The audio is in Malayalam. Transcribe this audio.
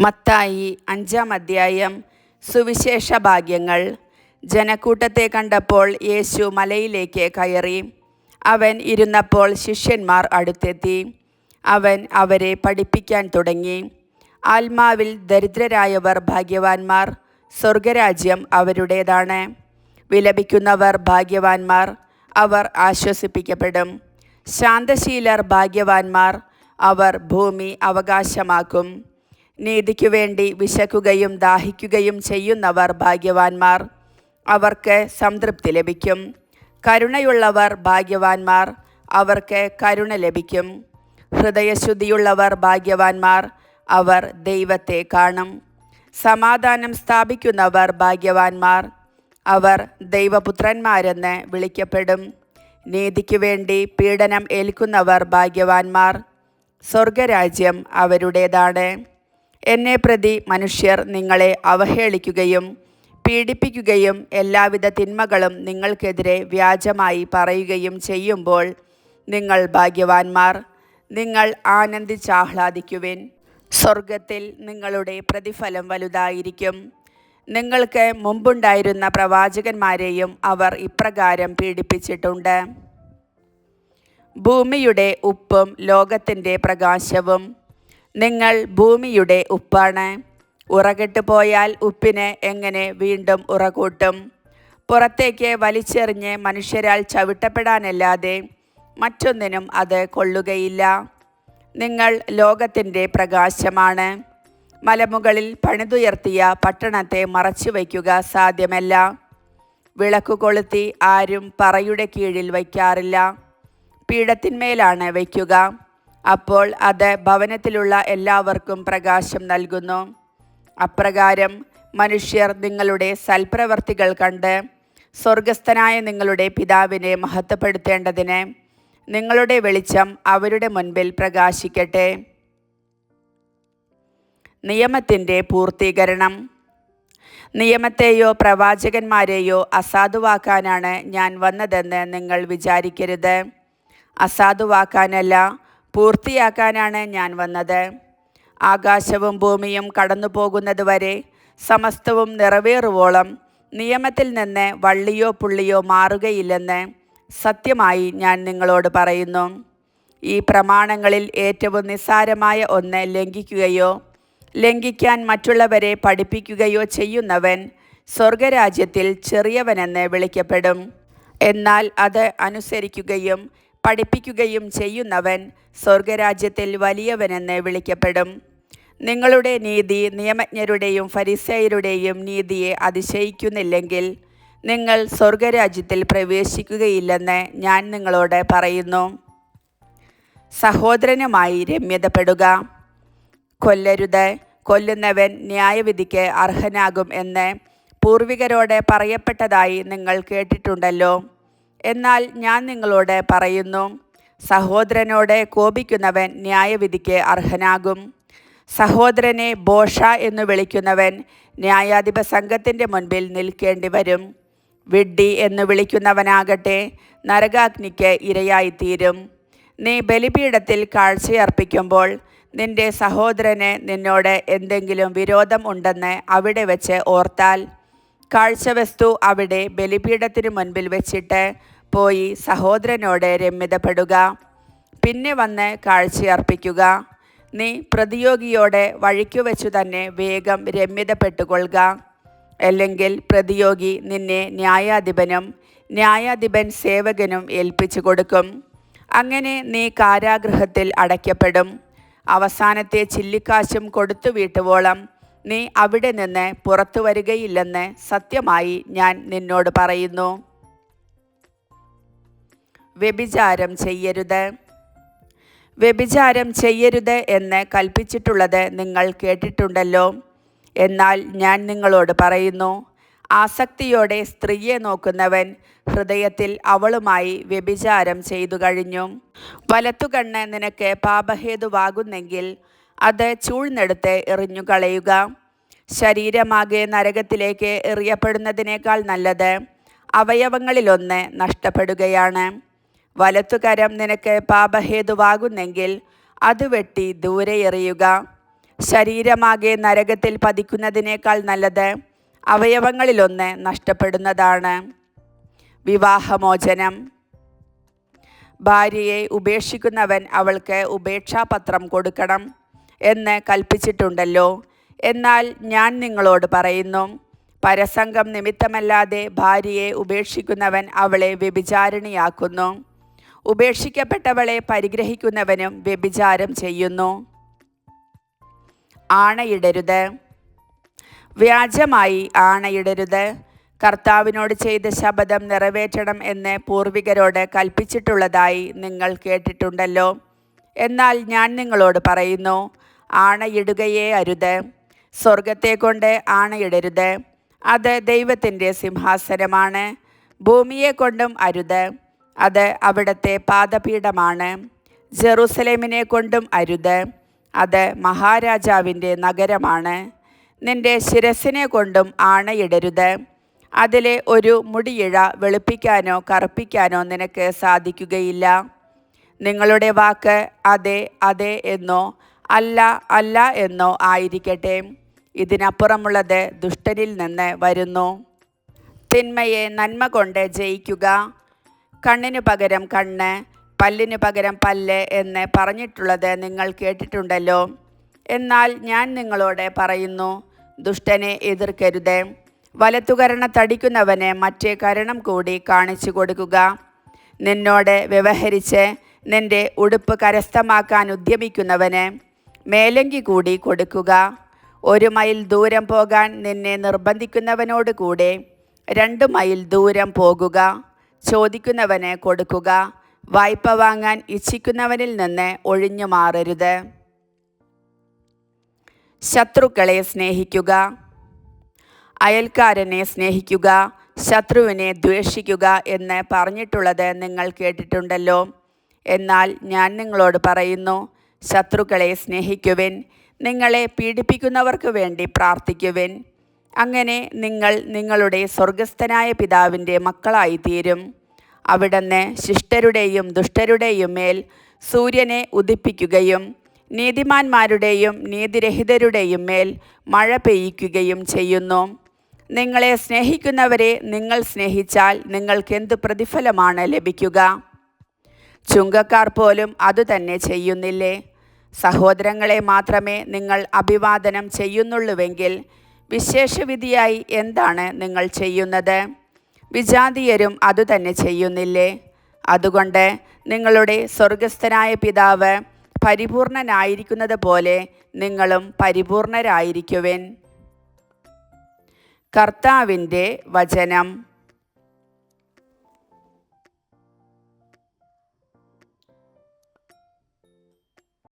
മത്തായി 5-ാം അധ്യായം. സുവിശേഷ ഭാഗ്യങ്ങൾ. ജനക്കൂട്ടത്തെ കണ്ടപ്പോൾ യേശു മലയിലേക്ക് കയറി. അവൻ ഇരുന്നപ്പോൾ ശിഷ്യന്മാർ അടുത്തെത്തി. അവൻ അവരെ പഠിപ്പിക്കാൻ തുടങ്ങി. ആത്മാവിൽ ദരിദ്രരായവർ ഭാഗ്യവാന്മാർ, സ്വർഗരാജ്യം അവരുടേതാണ്. വിലപിക്കുന്നവർ ഭാഗ്യവാന്മാർ, അവർ ആശ്വസിപ്പിക്കപ്പെടും. ശാന്തശീലർ ഭാഗ്യവാന്മാർ, അവർ ഭൂമി അവകാശമാക്കും. നീതിക്കു വേണ്ടി വിശക്കുകയും ദാഹിക്കുകയും ചെയ്യുന്നവർ ഭാഗ്യവാന്മാർ, അവർക്ക് സംതൃപ്തി ലഭിക്കും. കരുണയുള്ളവർ ഭാഗ്യവാന്മാർ, അവർക്ക് കരുണ ലഭിക്കും. ഹൃദയശുദ്ധിയുള്ളവർ ഭാഗ്യവാന്മാർ, അവർ ദൈവത്തെ കാണും. സമാധാനം സ്ഥാപിക്കുന്നവർ ഭാഗ്യവാന്മാർ, അവർ ദൈവപുത്രന്മാരെന്ന് വിളിക്കപ്പെടും. നീതിക്കു വേണ്ടി പീഡനം ഏൽക്കുന്നവർ ഭാഗ്യവാന്മാർ, സ്വർഗരാജ്യം അവരുടേതാണ്. എന്നെ പ്രതി മനുഷ്യർ നിങ്ങളെ അവഹേളിക്കുകയും പീഡിപ്പിക്കുകയും എല്ലാവിധ തിന്മകളും നിങ്ങൾക്കെതിരെ വ്യാജമായി പറയുകയും ചെയ്യുമ്പോൾ നിങ്ങൾ ഭാഗ്യവാന്മാർ. നിങ്ങൾ ആനന്ദിച്ചാഹ്ലാദിക്കുവിൻ, സ്വർഗത്തിൽ നിങ്ങളുടെ പ്രതിഫലം വലുതായിരിക്കും. നിങ്ങൾക്ക് മുമ്പുണ്ടായിരുന്ന പ്രവാചകന്മാരെയും അവർ ഇപ്രകാരം പീഡിപ്പിച്ചിട്ടുണ്ട്. ഭൂമിയുടെ ഉപ്പും ലോകത്തിൻ്റെ പ്രകാശവും. നിങ്ങൾ ഭൂമിയുടെ ഉപ്പാണ്. ഉറകെട്ട് പോയാൽ ഉപ്പിന് എങ്ങനെ വീണ്ടും ഉറകൂട്ടും? പുറത്തേക്ക് വലിച്ചെറിഞ്ഞ് മനുഷ്യരാൽ ചവിട്ടപ്പെടാനല്ലാതെ മറ്റൊന്നിനും അത് കൊള്ളുകയില്ല. നിങ്ങൾ ലോകത്തിൻ്റെ പ്രകാശമാണ്. മലമുകളിൽ പണിതുയർത്തിയ പട്ടണത്തെ മറച്ചു വയ്ക്കുക സാധ്യമല്ല. വിളക്കു കൊളുത്തി ആരും പറയുടെ കീഴിൽ വയ്ക്കാറില്ല, പീഠത്തിന്മേലാണ് വയ്ക്കുക. അപ്പോൾ അത് ഭവനത്തിലുള്ള എല്ലാവർക്കും പ്രകാശം നൽകുന്നു. അപ്രകാരം മനുഷ്യർ നിങ്ങളുടെ സൽപ്രവർത്തികൾ കണ്ട് സ്വർഗസ്ഥനായ നിങ്ങളുടെ പിതാവിനെ മഹത്വപ്പെടുത്തേണ്ടതിന് നിങ്ങളുടെ വെളിച്ചം അവരുടെ മുൻപിൽ പ്രകാശിക്കട്ടെ. നിയമത്തിൻ്റെ പൂർത്തീകരണം. നിയമത്തെയോ പ്രവാചകന്മാരെയോ അസാധുവാക്കാനാണ് ഞാൻ വന്നതെന്ന് നിങ്ങൾ വിചാരിക്കരുത്. അസാധുവാക്കാനല്ല, പൂർത്തിയാക്കാനാണ് ഞാൻ വന്നത്. ആകാശവും ഭൂമിയും കടന്നു പോകുന്നതുവരെ സമസ്തവും നിറവേറുവോളം നിയമത്തിൽ നിന്ന് വള്ളിയോ പുള്ളിയോ മാറുകയില്ലെന്ന് സത്യമായി ഞാൻ നിങ്ങളോട് പറയുന്നു. ഈ പ്രമാണങ്ങളിൽ ഏറ്റവും നിസ്സാരമായ ഒന്ന് ലംഘിക്കുകയോ ലംഘിക്കാൻ മറ്റുള്ളവരെ പഠിപ്പിക്കുകയോ ചെയ്യുന്നവൻ സ്വർഗരാജ്യത്തിൽ ചെറിയവനെന്ന് വിളിക്കപ്പെടും. എന്നാൽ അത് അനുസരിക്കുകയും പഠിപ്പിക്കുകയും ചെയ്യുന്നവൻ സ്വർഗരാജ്യത്തിൽ വലിയവനെന്ന് വിളിക്കപ്പെടും. നിങ്ങളുടെ നീതി നിയമജ്ഞരുടെയും ഫരിസേയരുടെയും നീതിയെ അതിശയിക്കുന്നില്ലെങ്കിൽ നിങ്ങൾ സ്വർഗരാജ്യത്തിൽ പ്രവേശിക്കുകയില്ലെന്ന് ഞാൻ നിങ്ങളോട് പറയുന്നു. സഹോദരനുമായി രമ്യതപ്പെടുക. കൊല്ലരുത്, കൊല്ലുന്നവൻ ന്യായവിധിക്ക് അർഹനാകും എന്ന് പൂർവികരോട് പറയപ്പെട്ടതായി നിങ്ങൾ കേട്ടിട്ടുണ്ടല്ലോ. എന്നാൽ ഞാൻ നിങ്ങളോട് പറയുന്നു, സഹോദരനോട് കോപിക്കുന്നവൻ ന്യായവിധിക്ക് അർഹനാകും. സഹോദരനെ ബോഷ എന്നു വിളിക്കുന്നവൻ ന്യായാധിപ സംഘത്തിൻ്റെ മുൻപിൽ നിൽക്കേണ്ടി വരും. വിഡ്ഢി എന്നു വിളിക്കുന്നവനാകട്ടെ നരകാഗ്നിക്ക് ഇരയായിത്തീരും. നീ ബലിപീഠത്തിൽ കാഴ്ചയർപ്പിക്കുമ്പോൾ നിന്റെ സഹോദരന് നിന്നോട് എന്തെങ്കിലും വിരോധം ഉണ്ടെന്ന് അവിടെ വെച്ച് ഓർത്താൽ കാഴ്ചവസ്തു അവിടെ ബലിപീഠത്തിനു മുൻപിൽ വെച്ചിട്ട് പോയി സഹോദരനോട് രമ്യതപ്പെടുക. പിന്നെ വന്ന് കാഴ്ചയർപ്പിക്കുക. നീ പ്രതിയോഗിയോടെ വഴിക്കു വെച്ചു തന്നെ വേഗം രമ്യതപ്പെട്ടുകൊള്ളുക. അല്ലെങ്കിൽ പ്രതിയോഗി നിന്നെ ന്യായാധിപനും ന്യായാധിപൻ സേവകനും ഏൽപ്പിച്ചു കൊടുക്കും. അങ്ങനെ നീ കാരാഗൃഹത്തിൽ അടയ്ക്കപ്പെടും. അവസാനത്തെ ചില്ലിക്കാശും കൊടുത്തു വീട്ടുവോളം നീ അവിടെ നിന്ന് പുറത്തു വരികയില്ലെന്ന് സത്യമായി ഞാൻ നിന്നോട് പറയുന്നു. വ്യഭിചാരം ചെയ്യരുത്. വ്യഭിചാരം ചെയ്യരുത് എന്ന് കൽപ്പിച്ചിട്ടുള്ളത് നിങ്ങൾ കേട്ടിട്ടുണ്ടല്ലോ. എന്നാൽ ഞാൻ നിങ്ങളോട് പറയുന്നു, ആസക്തിയോടെ സ്ത്രീയെ നോക്കുന്നവൻ ഹൃദയത്തിൽ അവളുമായി വ്യഭിചാരം ചെയ്തു കഴിഞ്ഞു. വലത്തുകണ്ണ് നിനക്ക് പാപഹേതുവാകുന്നെങ്കിൽ അത് ചൂഴ്ന്നെടുത്ത് എറിഞ്ഞുകളയുക. ശരീരമാകെ നരകത്തിലേക്ക് എറിയപ്പെടുന്നതിനേക്കാൾ നല്ലത് അവയവങ്ങളിലൊന്ന് നഷ്ടപ്പെടുകയാണ്. വലത്തുകരം നിനക്ക് പാപഹേതുവാകുന്നെങ്കിൽ അത് വെട്ടി ദൂരെ എറിയുക. ശരീരമാകെ നരകത്തിൽ പതിക്കുന്നതിനേക്കാൾ നല്ലത് അവയവങ്ങളിലൊന്ന് നഷ്ടപ്പെടുന്നതാണ്. വിവാഹമോചനം. ഭാര്യയെ ഉപേക്ഷിക്കുന്നവൻ അവൾക്ക് ഉപേക്ഷാപത്രം കൊടുക്കണം എന്ന് കൽപ്പിച്ചിട്ടുണ്ടല്ലോ. എന്നാൽ ഞാൻ നിങ്ങളോട് പറയുന്നു, പരസംഗം നിമിത്തമല്ലാതെ ഭാര്യയെ ഉപേക്ഷിക്കുന്നവൻ അവളെ വ്യഭിചാരിണിയാക്കുന്നു. ഉപേക്ഷിക്കപ്പെട്ടവളെ പരിഗ്രഹിക്കുന്നവനും വ്യഭിചാരം ചെയ്യുന്നു. ആണയിടരുത്. വ്യാജമായി ആണയിടരുത്. കർത്താവിനോട് ചെയ്ത ശപഥം നിറവേറ്റണം എന്ന് പൂർവികരോട് കൽപ്പിച്ചിട്ടുള്ളതായി നിങ്ങൾ കേട്ടിട്ടുണ്ടല്ലോ. എന്നാൽ ഞാൻ നിങ്ങളോട് പറയുന്നു, ആണയിടുകയേ അരുത്. സ്വർഗത്തെക്കൊണ്ട് ആണയിടരുത്, അത് ദൈവത്തിൻ്റെ സിംഹാസനമാണ്. ഭൂമിയെക്കൊണ്ടും അരുത്, അത് അവിടുത്തെ പാദപീഠമാണ്. ജെറുസലേമിനെ കൊണ്ടും അരുത്, അത് മഹാരാജാവിൻ്റെ നഗരമാണ്. നിന്റെ ശിരസിനെ കൊണ്ടും ആണയിടരുത്, അതിലെ ഒരു മുടിയിഴ വെളുപ്പിക്കാനോ കറുപ്പിക്കാനോ നിനക്ക് സാധിക്കുകയില്ല. നിങ്ങളുടെ വാക്ക് അതെ അതെ എന്നോ അല്ല അല്ല എന്നോ ആയിരിക്കട്ടെ. ഇതിനപ്പുറമുള്ളത് ദുഷ്ടനിൽ നിന്ന് വരുന്നു. തിന്മയെ നന്മ കൊണ്ട് ജയിക്കുക. കണ്ണിനു പകരം കണ്ണ്, പല്ലിനു പകരം പല്ല് എന്ന് പറഞ്ഞിട്ടുള്ളത് നിങ്ങൾ കേട്ടിട്ടുണ്ടല്ലോ. എന്നാൽ ഞാൻ നിങ്ങളോട് പറയുന്നു, ദുഷ്ടനെ എതിർക്കരുത്. വലത്തുകരണത്തടിക്കുന്നവന് മറ്റേ കരണം കൂടി കാണിച്ചു കൊടുക്കുക. നിന്നോട് വ്യവഹരിച്ച് നിന്റെ ഉടുപ്പ് കരസ്ഥമാക്കാൻ ഉദ്യമിക്കുന്നവന് മേലങ്കി കൂടി കൊടുക്കുക. 1 മൈൽ ദൂരം പോകാൻ നിന്നെ നിർബന്ധിക്കുന്നവനോട് കൂടെ 2 മൈൽ ദൂരം പോകുക. ചോദിക്കുന്നവന് കൊടുക്കുക. വായ്പ വാങ്ങാൻ ഇച്ഛിക്കുന്നവനിൽ നിന്ന് ഒഴിഞ്ഞു മാറരുത്. ശത്രുക്കളെ സ്നേഹിക്കുക. അയൽക്കാരനെ സ്നേഹിക്കുക, ശത്രുവിനെ ദ്വേഷിക്കുക എന്ന് പറഞ്ഞിട്ടുള്ളത് നിങ്ങൾ കേട്ടിട്ടുണ്ടല്ലോ. എന്നാൽ ഞാൻ നിങ്ങളോട് പറയുന്നു, ശത്രുക്കളെ സ്നേഹിക്കുവിൻ, നിങ്ങളെ പീഡിപ്പിക്കുന്നവർക്ക് വേണ്ടി പ്രാർത്ഥിക്കുവിൻ. അങ്ങനെ നിങ്ങൾ നിങ്ങളുടെ സ്വർഗസ്ഥനായ പിതാവിൻ്റെ മക്കളായിത്തീരും. അവിടുന്ന് ശിഷ്ടരുടെയും ദുഷ്ടരുടെയും മേൽ സൂര്യനെ ഉദിപ്പിക്കുകയും നീതിമാന്മാരുടെയും നീതിരഹിതരുടെയും മേൽ മഴ പെയ്യിക്കുകയും ചെയ്യുന്നു. നിങ്ങളെ സ്നേഹിക്കുന്നവരെ നിങ്ങൾ സ്നേഹിച്ചാൽ നിങ്ങൾക്കെന്ത് പ്രതിഫലമാണ് ലഭിക്കുക? ചുങ്കക്കാർ പോലും അതുതന്നെ ചെയ്യുന്നില്ലേ? സഹോദരങ്ങളെ മാത്രമേ നിങ്ങൾ അഭിവാദനം ചെയ്യുന്നുള്ളൂവെങ്കിൽ വിശേഷവിധിയായി എന്താണ് നിങ്ങൾ ചെയ്യുന്നത്? വിജാതീയരും അതുതന്നെ ചെയ്യുന്നില്ലേ? അതുകൊണ്ട് നിങ്ങളുടെ സ്വർഗസ്ഥനായ പിതാവ് പരിപൂർണനായിരിക്കുന്നത് പോലെ നിങ്ങളും പരിപൂർണരായിരിക്കുവിൻ. കർത്താവിൻ്റെ വചനം.